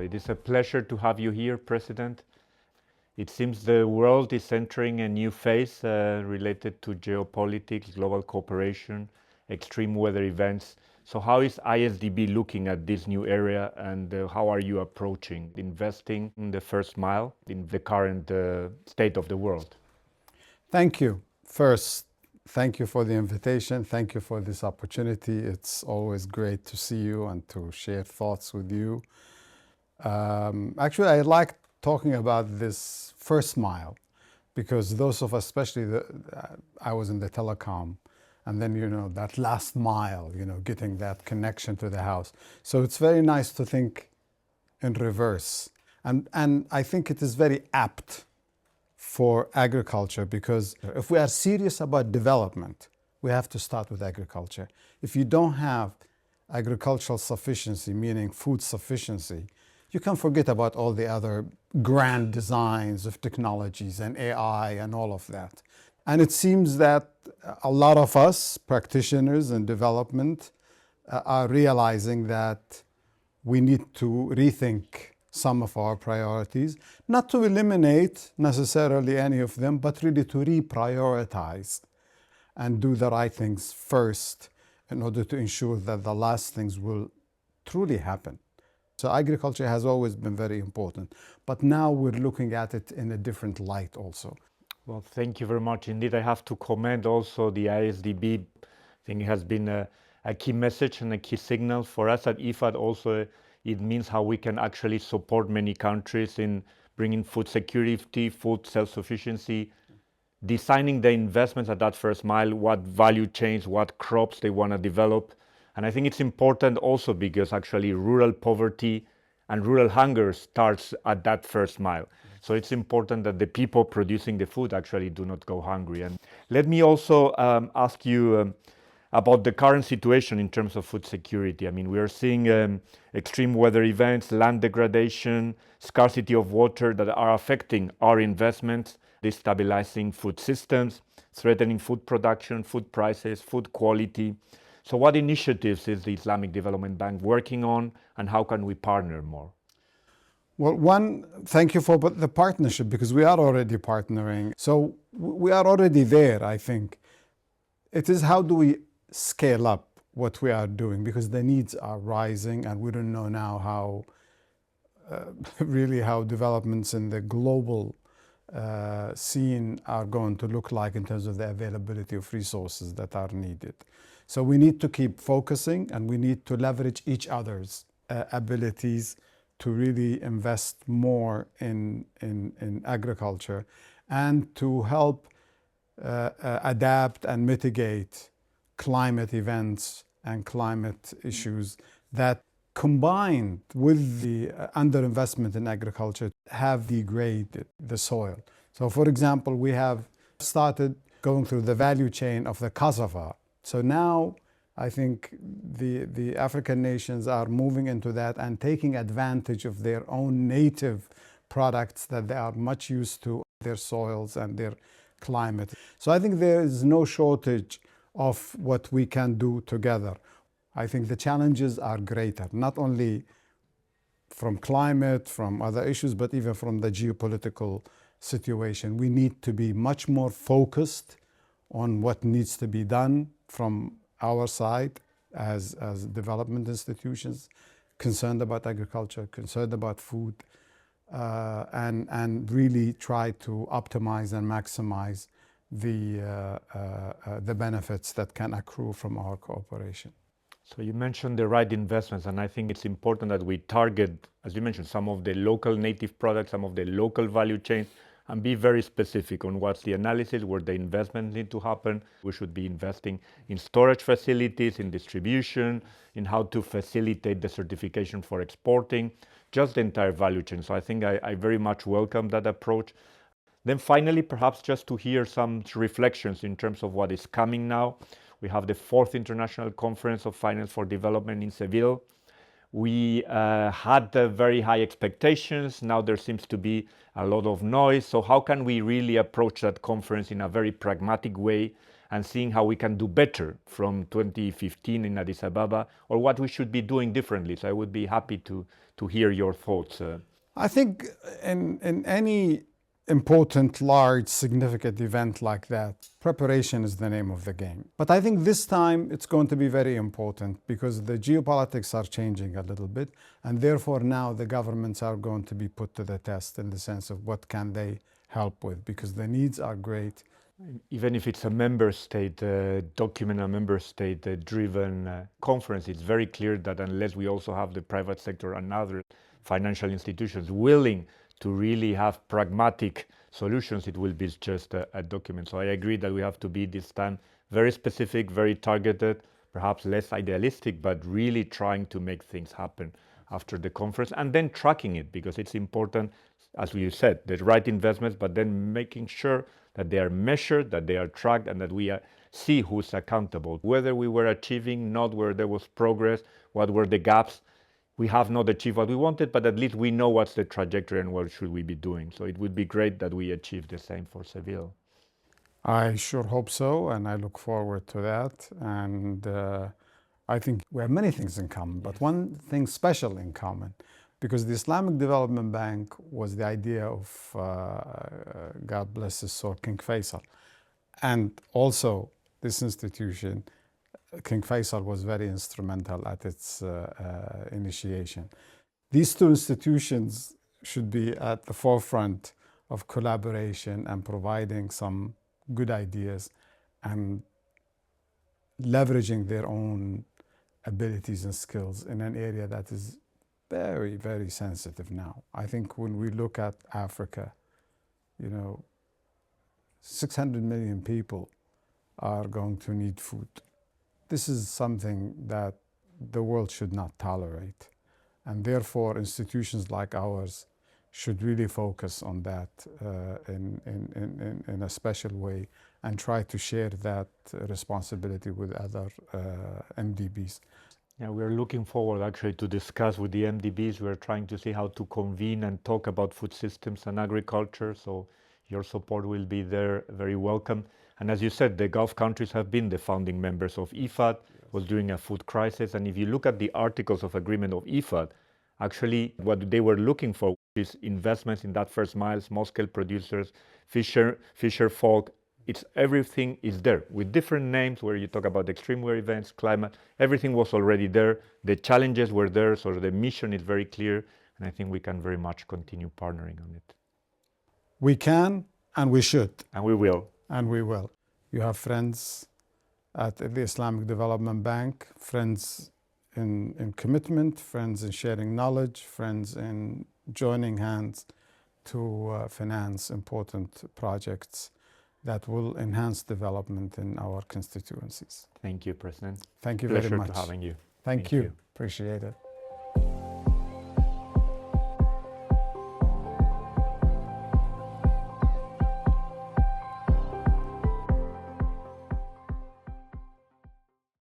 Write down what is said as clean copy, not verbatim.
It is a pleasure to have you here, President. It seems the world is entering a new phase related to geopolitics, global cooperation, extreme weather events. So how is ISDB looking at this new area, and how are you approaching investing in the first mile in the current state of the world? Thank you. First, thank you for the invitation. Thank you for this opportunity. It's always great to see you and to share thoughts with you. Actually, I like talking about this first mile because those of us, especially I was in the telecom, and then, that last mile, getting that connection to the house. So it's very nice to think in reverse. And I think it is very apt for agriculture, because if we are serious about development, we have to start with agriculture. If you don't have agricultural sufficiency, meaning food sufficiency, you can forget about all the other grand designs of technologies and AI and all of that. And it seems that a lot of us, practitioners in development, are realizing that we need to rethink some of our priorities, not to eliminate necessarily any of them, but really to reprioritize and do the right things first in order to ensure that the last things will truly happen. So agriculture has always been very important, but now we're looking at it in a different light also. Well, thank you very much. Indeed, I have to commend also the ISDB. I think it has been a key message and a key signal for us at IFAD. Also, it means how we can actually support many countries in bringing food security, food self-sufficiency, designing the investments at that first mile, what value chains, what crops they want to develop. And I think it's important also because actually rural poverty and rural hunger starts at that first mile. So it's important that the people producing the food actually do not go hungry. And let me also ask you about the current situation in terms of food security. I mean, we are seeing extreme weather events, land degradation, scarcity of water that are affecting our investments, destabilizing food systems, threatening food production, food prices, food quality. So what initiatives is the Islamic Development Bank working on, and how can we partner more? Well, one, thank you for the partnership, because we are already partnering. So we are already there, I think. It is how do we scale up what we are doing, because the needs are rising and we don't know now how, really how developments in the global scene are going to look like in terms of the availability of resources that are needed. So we need to keep focusing, and we need to leverage each other's abilities to really invest more in agriculture and to help adapt and mitigate climate events and climate issues that, combined with the underinvestment in agriculture, have degraded the soil. So for example, we have started going through the value chain of the cassava. So now I think the African nations are moving into that and taking advantage of their own native products that they are much used to, their soils and their climate. So I think there is no shortage of what we can do together. I think the challenges are greater, not only from climate, from other issues, but even from the geopolitical situation. We need to be much more focused on what needs to be done from our side as development institutions concerned about agriculture, concerned about food, and really try to optimize and maximize the benefits that can accrue from our cooperation. So you mentioned the right investments, and I think it's important that we target, as you mentioned, some of the local native products, some of the local value chains, and be very specific on what's the analysis, where the investments need to happen. We should be investing in storage facilities, in distribution, in how to facilitate the certification for exporting, just the entire value chain. So I think I very much welcome that approach. Then finally, perhaps just to hear some reflections in terms of what is coming now. We have the 4th International Conference of Finance for Development in Seville. We had very high expectations. Now there seems to be a lot of noise. So how can we really approach that conference in a very pragmatic way and seeing how we can do better from 2015 in Addis Ababa, or what we should be doing differently. So I would be happy to hear your thoughts. I think in any important, large, significant event like that, preparation is the name of the game. But I think this time it's going to be very important because the geopolitics are changing a little bit, and therefore now the governments are going to be put to the test in the sense of what can they help with, because the needs are great. Even if it's a member state document, a member state driven conference, it's very clear that unless we also have the private sector and other financial institutions willing to really have pragmatic solutions, it will be just a document. So I agree that we have to be this time very specific, very targeted, perhaps less idealistic, but really trying to make things happen after the conference, and then tracking it, because it's important, as you said, the right investments, but then making sure that they are measured, that they are tracked, and that we see who's accountable, whether we were achieving, not where there was progress, what were the gaps. We have not achieved what we wanted, but at least we know what's the trajectory and what should we be doing. So it would be great that we achieve the same for Seville. I sure hope so, and I look forward to that. And I think we have many things in common, but one thing special in common, because the Islamic Development Bank was the idea of, God bless his soul, King Faisal. And also this institution, King Faisal was very instrumental at its initiation. These two institutions should be at the forefront of collaboration and providing some good ideas and leveraging their own abilities and skills in an area that is very, very sensitive now. I think when we look at Africa, 600 million people are going to need food. This is something that the world should not tolerate. And therefore, institutions like ours should really focus on that in a special way and try to share that responsibility with other MDBs. Yeah, we're looking forward actually to discuss with the MDBs. We're trying to see how to convene and talk about food systems and agriculture. So your support will be there, very welcome. And as you said, the Gulf countries have been the founding members of IFAD, was during a food crisis. And if you look at the articles of agreement of IFAD, actually what they were looking for is investments in that first mile, small-scale producers, fisher folk. Everything is there with different names where you talk about extreme weather events, climate, everything was already there. The challenges were there, so the mission is very clear. And I think we can very much continue partnering on it. We can and we should. And we will. And we will. You have friends at the Islamic Development Bank, friends in commitment, friends in sharing knowledge, friends in joining hands to finance important projects that will enhance development in our constituencies. Thank you, President. Thank you very much. Pleasure to having you. Thank you. Appreciate it.